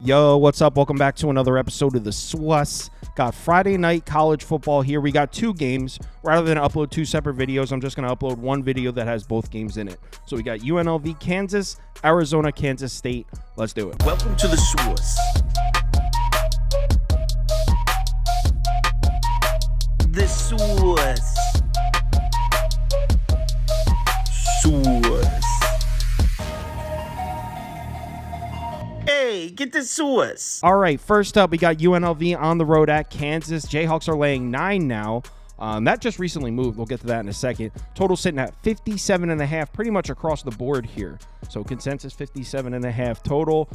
Yo, what's up? Welcome back to another episode of the SWUS. Got Friday night college football here. We got two games. Rather than upload two separate videos, I'm just going to upload one video that has both games in it. So we got UNLV Kansas, Arizona Kansas State. Let's do it. Welcome to the SWUS. The SWUS. SWUS. Hey, get the SWUS. All right, first up, we got UNLV on the road at Kansas. Jayhawks are laying 9 now. That just recently moved. We'll get to that in a second. Total sitting at 57.5, pretty much across the board here. So consensus 57.5 total.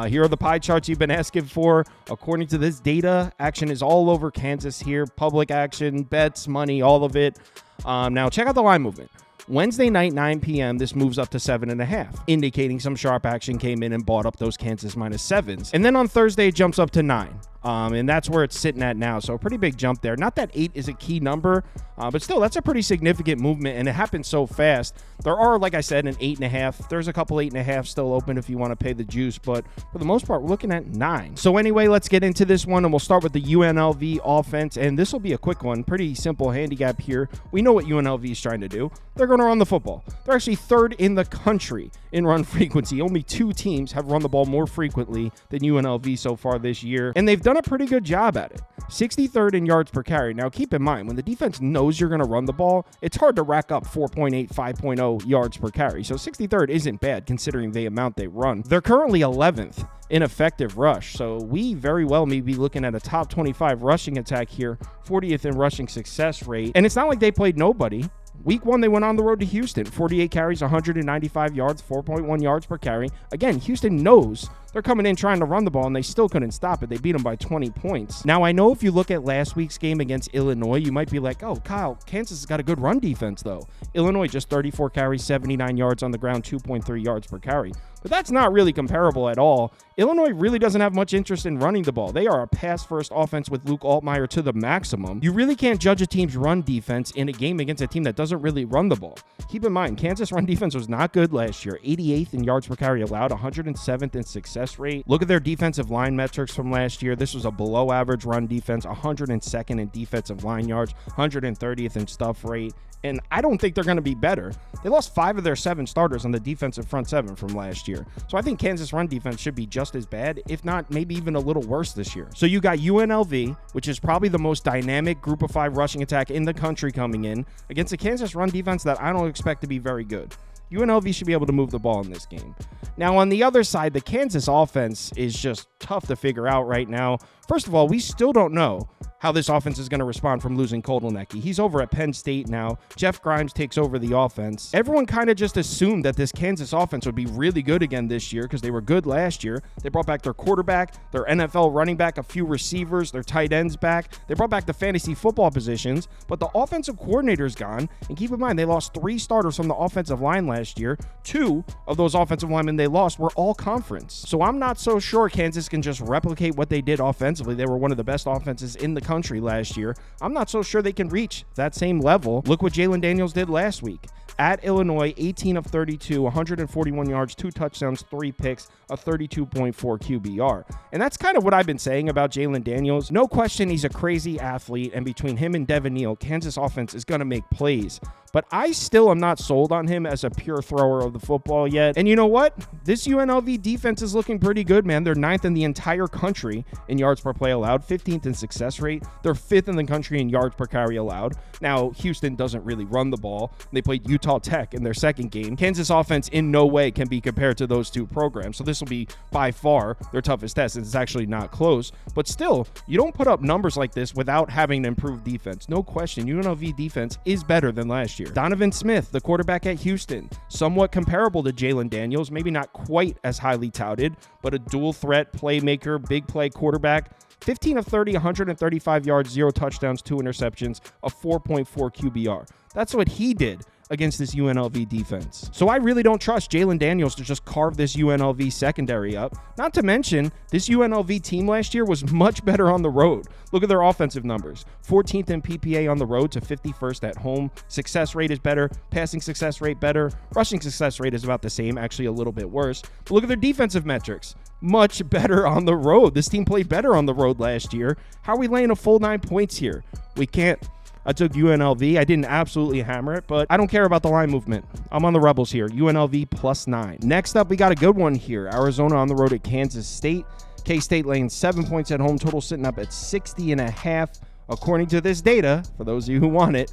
Here are the pie charts you've been asking for. According to this data, action is all over Kansas here. Public action, bets, money, all of it. Now check out the line movement. Wednesday night, 9 p.m., this moves up to 7.5, indicating some sharp action came in and bought up those Kansas -7s. And then on Thursday, it jumps up to 9. And that's where it's sitting at now. So a pretty big jump there. Not that 8 is a key number, but still, that's a pretty significant movement, and it happened so fast. There are, like I said, an 8.5. There's a couple 8.5 still open if you want to pay the juice, but for the most part, we're looking at 9. So anyway, let's get into this one, and we'll start with the UNLV offense, and this will be a quick one. Pretty simple handicap here. We know what UNLV is trying to do. They're going to run the football. They're actually third in the country in run frequency. Only 2 teams have run the ball more frequently than UNLV so far this year, and they've done a pretty good job at it. 63rd in yards per carry. Now, keep in mind, when the defense knows you're going to run the ball, it's hard to rack up 4.8, 5.0 yards per carry. So 63rd isn't bad considering the amount they run. They're currently 11th in effective rush. So we very well may be looking at a top 25 rushing attack here, 40th in rushing success rate. And it's not like they played nobody. Week 1, they went on the road to Houston. 48 carries, 195 yards, 4.1 yards per carry. Again, Houston knows they're coming in trying to run the ball, and they still couldn't stop it. They beat them by 20 points. Now, I know if you look at last week's game against Illinois, you might be like, oh, Kyle, Kansas has got a good run defense, though. Illinois just 34 carries, 79 yards on the ground, 2.3 yards per carry. But that's not really comparable at all. Illinois really doesn't have much interest in running the ball. They are a pass-first offense with Luke Altmaier to the maximum. You really can't judge a team's run defense in a game against a team that doesn't really run the ball. Keep in mind, Kansas' run defense was not good last year. 88th in yards per carry allowed, 107th in success rate. Look at their defensive line metrics from last year. This was a below-average run defense, 102nd in defensive line yards, 130th in stuff rate. And I don't think they're going to be better. They lost 5 of their 7 starters on the defensive front 7 from last year. So I think Kansas run defense should be just as bad, if not maybe even a little worse this year. So you got UNLV, which is probably the most dynamic group of 5 rushing attack in the country coming in against a Kansas run defense that I don't expect to be very good. UNLV should be able to move the ball in this game. Now, on the other side, the Kansas offense is just tough to figure out right now. First of all, we still don't know how this offense is going to respond from losing Kotelnicki. He's over at Penn State now. Jeff Grimes takes over the offense. Everyone kind of just assumed that this Kansas offense would be really good again this year because they were good last year. They brought back their quarterback, their NFL running back, a few receivers, their tight ends back. They brought back the fantasy football positions, but the offensive coordinator's gone. And keep in mind, they lost 3 starters from the offensive line last year. 2 of those offensive linemen they lost were all conference. So I'm not so sure Kansas can just replicate what they did offensively. They were one of the best offenses in the country last year. I'm not so sure they can reach that same level. Look what Jalen Daniels did last week. At Illinois, 18 of 32, 141 yards, 2 touchdowns, 3 picks, a 32.4 QBR. And that's kind of what I've been saying about Jalen Daniels. No question, he's a crazy athlete, and between him and Devin Neal, Kansas offense is going to make plays. But I still am not sold on him as a pure thrower of the football yet. And you know what? This UNLV defense is looking pretty good, man. They're 9th in the entire country in yards per play allowed, 15th in success rate. They're 5th in the country in yards per carry allowed. Now, Houston doesn't really run the ball. They played Utah Tech in their second game. Kansas offense in no way can be compared to those 2 programs. So this will be by far their toughest test. It's actually not close. But still, you don't put up numbers like this without having an improved defense. No question, UNLV defense is better than last year. Donovan Smith, the quarterback at Houston, somewhat comparable to Jalen Daniels, maybe not quite as highly touted, but a dual threat playmaker, big play quarterback. 15 of 30, 135 yards, 0 touchdowns, 2 interceptions, a 4.4 QBR. That's what he did against this UNLV defense. So I really don't trust Jalen Daniels to just carve this UNLV secondary up. Not to mention, this UNLV team last year was much better on the road. Look at their offensive numbers. 14th in PPA on the road to 51st at home. Success rate is better. Passing success rate better. Rushing success rate is about the same, actually a little bit worse. But look at their defensive metrics. much better on the road. This team played better on the road last year. How are we laying a full 9 points here? We can't. I took UNLV. I didn't absolutely hammer it, but I don't care about the line movement. I'm on the Rebels here. UNLV +9. Next up, we got a good one here. Arizona on the road at Kansas State. K-State laying 7 points at home. Total sitting up at 60.5. According to this data, for those of you who want it,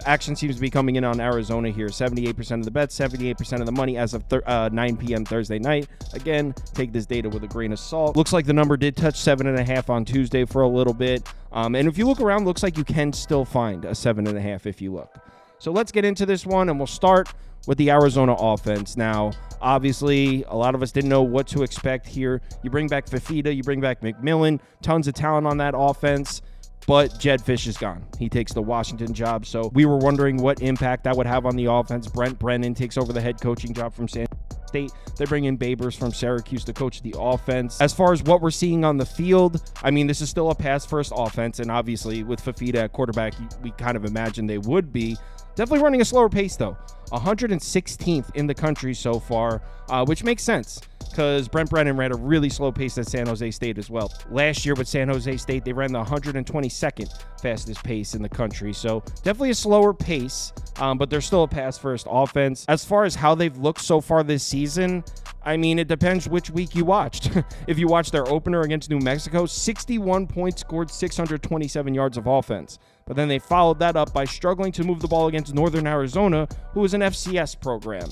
action seems to be coming in on Arizona here. 78% of the bets, 78% of the money as of 9 p.m. Thursday night. Again, take this data with a grain of salt. Looks like the number did touch 7.5 on Tuesday for a little bit. And if you look around, looks like you can still find a 7.5 if you look. So let's get into this one, and we'll start with the Arizona offense. Now, obviously, a lot of us didn't know what to expect here. You bring back Fifita, you bring back McMillan, tons of talent on that offense. But Jedd Fisch is gone. He takes the Washington job. So we were wondering what impact that would have on the offense. Brent Brennan takes over the head coaching job from San State. They bring in Babers from Syracuse to coach the offense. As far as what we're seeing on the field, I mean, this is still a pass-first offense. And obviously, with Fifita at quarterback, we kind of imagined they would be. Definitely running a slower pace, though. 116th in the country so far, which makes sense because Brent Brennan ran a really slow pace at San Jose State as well. Last year with San Jose State, they ran the 122nd fastest pace in the country. So definitely a slower pace, but they're still a pass-first offense. As far as how they've looked so far this season, I mean, it depends which week you watched. If you watched their opener against New Mexico, 61 points scored, 627 yards of offense. But then they followed that up by struggling to move the ball against Northern Arizona, who is an FCS program.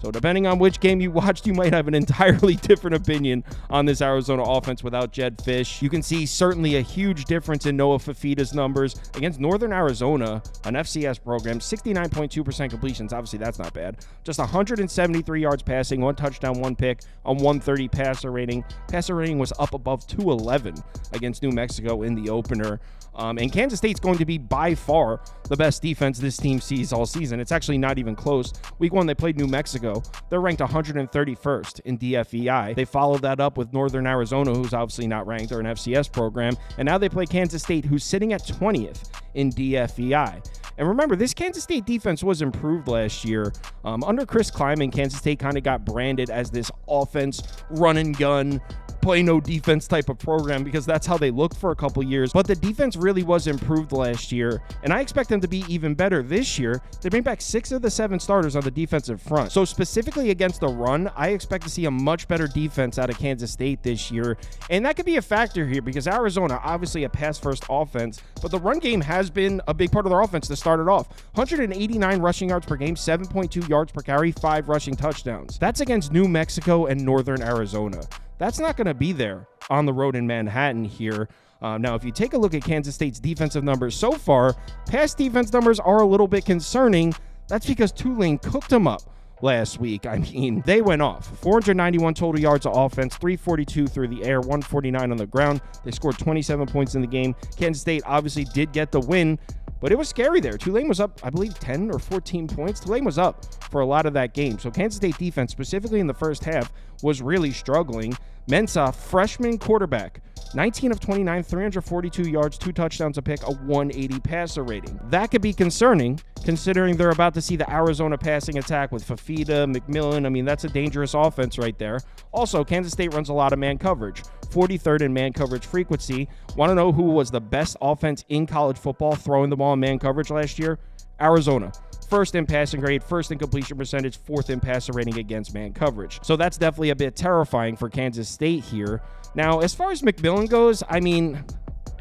So depending on which game you watched, you might have an entirely different opinion on this Arizona offense without Jedd Fisch. You can see certainly a huge difference in Noah Fifita's numbers against Northern Arizona, an FCS program, 69.2% completions. Obviously, that's not bad. Just 173 yards passing, 1 touchdown, 1 pick, a 130 passer rating. Passer rating was up above 211 against New Mexico in the opener. And Kansas State's going to be by far the best defense this team sees all season. It's actually not even close. Week 1, they played New Mexico. They're ranked 131st in DFEI. They followed that up with Northern Arizona, who's obviously not ranked. They're an FCS program. And now they play Kansas State, who's sitting at 20th in DFEI. And remember, this Kansas State defense was improved last year. Under Chris Kleiman, Kansas State kind of got branded as this offense, run and gun, play no defense type of program because that's how they looked for a couple years. But the defense really was improved last year, and I expect them to be even better this year. They bring back 6 of the 7 starters on the defensive front. So specifically against the run, I expect to see a much better defense out of Kansas State this year. And that could be a factor here because Arizona, obviously a pass-first offense, but the run game has been a big part of their offense to start it off. 189 rushing yards per game, 7.2 yards per carry, 5 rushing touchdowns. That's against New Mexico and Northern Arizona. That's not going to be there on the road in Manhattan here. Now, if you take a look at Kansas State's defensive numbers so far, pass defense numbers are a little bit concerning. That's because Tulane cooked them up last week. I mean, they went off. 491 total yards of offense, 342 through the air, 149 on the ground. They scored 27 points in the game. Kansas State obviously did get the win, but it was scary there. Tulane was up, I believe, 10 or 14 points. Tulane was up for a lot of that game. So Kansas State defense, specifically in the first half, was really struggling. Mensah, freshman quarterback, 19 of 29, 342 yards, 2 touchdowns, a pick, a 180 passer rating. That could be concerning considering they're about to see the Arizona passing attack with Fifita, McMillan. I mean, that's a dangerous offense right there. Also, Kansas State runs a lot of man coverage, 43rd in man coverage frequency. Want to know who was the best offense in college football throwing the ball in man coverage last year? Arizona. First in passing grade, first in completion percentage, 4th in passer rating against man coverage. So that's definitely a bit terrifying for Kansas State here. Now, as far as McMillan goes, I mean,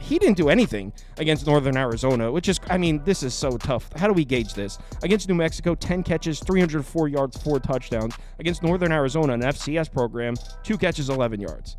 he didn't do anything against Northern Arizona, which is, I mean, this is so tough. How do we gauge this? Against New Mexico, 10 catches, 304 yards, 4 touchdowns. Against Northern Arizona, an FCS program, 2 catches, 11 yards.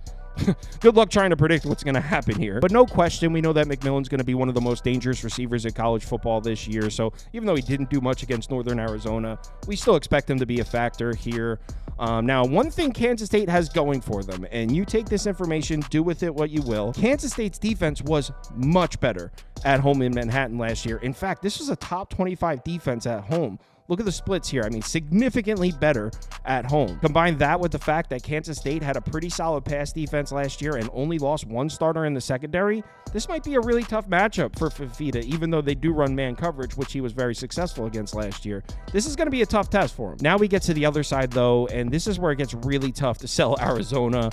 Good luck trying to predict what's going to happen here. But no question, we know that McMillan's going to be one of the most dangerous receivers in college football this year. So even though he didn't do much against Northern Arizona, we still expect him to be a factor here. Now, one thing Kansas State has going for them, and you take this information, do with it what you will. Kansas State's defense was much better at home in Manhattan last year. In fact, this was a top 25 defense at home. Look at the splits here. I mean, significantly better at home. Combine that with the fact that Kansas State had a pretty solid pass defense last year and only lost 1 starter in the secondary. This might be a really tough matchup for Fifita, even though they do run man coverage, which he was very successful against last year. This is going to be a tough test for him. Now we get to the other side, though, and this is where it gets really tough to sell Arizona.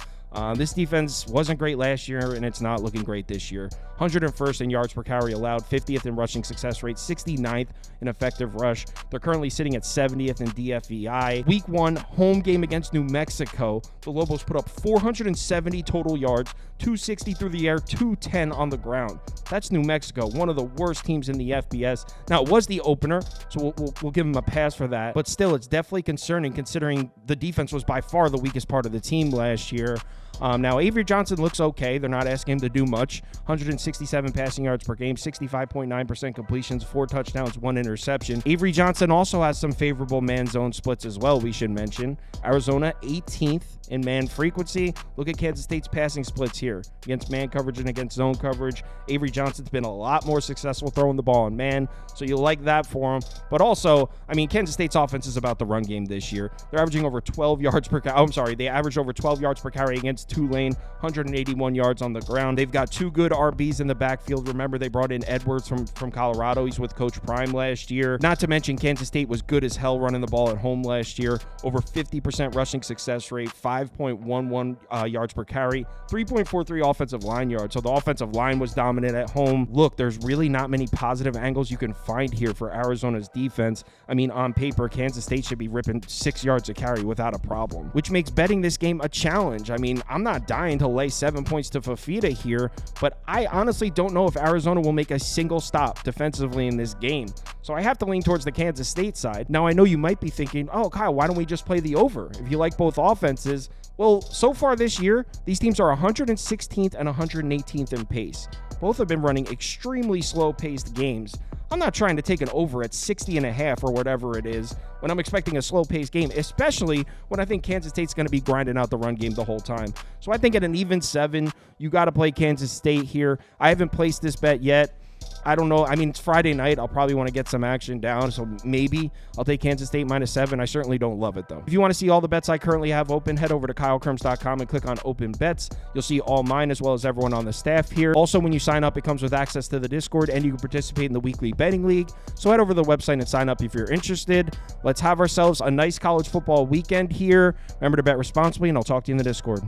This defense wasn't great last year, and it's not looking great this year. 101st in yards per carry allowed, 50th in rushing success rate, 69th in effective rush. They're currently sitting at 70th in DFEI. Week 1 home game against New Mexico, the Lobos put up 470 total yards, 260 through the air, 210 on the ground. That's New Mexico, one of the worst teams in the FBS. Now, it was the opener, so we'll give them a pass for that. But still, it's definitely concerning considering the defense was by far the weakest part of the team last year. Now, Avery Johnson looks okay. They're not asking him to do much. 167 passing yards per game, 65.9% completions, 4 touchdowns, 1 interception. Avery Johnson also has some favorable man zone splits as well, we should mention. Arizona, 18th in man frequency. Look at Kansas State's passing splits here against man coverage and against zone coverage. Avery Johnson's been a lot more successful throwing the ball in man, so you like that for him. But also, I mean, Kansas State's offense is about the run game this year. They're averaging over 12 yards per carry. They averaged over 12 yards per carry against Tulane, 181 yards on the ground. They've got 2 good RBs in the backfield. Remember, they brought in Edwards from Colorado. He's with Coach Prime last year. Not to mention, Kansas State was good as hell running the ball at home last year. Over 50% rushing success rate, 5.11 yards per carry, 3.43 offensive line yards. So the offensive line was dominant at home. Look, there's really not many positive angles you can find here for Arizona's defense. I mean, on paper, Kansas State should be ripping 6 yards a carry without a problem, which makes betting this game a challenge. I mean, I'm not dying to lay 7 points to Fafita here, but I honestly don't know if Arizona will make a single stop defensively in this game. So I have to lean towards the Kansas State side. Now, I know you might be thinking, oh, Kyle, why don't we just play the over? If you like both offenses, well, so far this year, these teams are 116th and 118th in pace. Both have been running extremely slow-paced games. I'm not trying to take an over at 60.5 or whatever it is when I'm expecting a slow-paced game, especially when I think Kansas State's going to be grinding out the run game the whole time. So I think at an even 7, you got to play Kansas State here. I haven't placed this bet yet. I don't know. I mean, it's Friday night. I'll probably want to get some action down, so maybe I'll take Kansas State -7. I certainly don't love it, though. If you want to see all the bets I currently have open, head over to KyleKirms.com and click on Open Bets. You'll see all mine as well as everyone on the staff here. Also, when you sign up, it comes with access to the Discord, and you can participate in the weekly betting league. So head over to the website and sign up if you're interested. Let's have ourselves a nice college football weekend here. Remember to bet responsibly, and I'll talk to you in the Discord.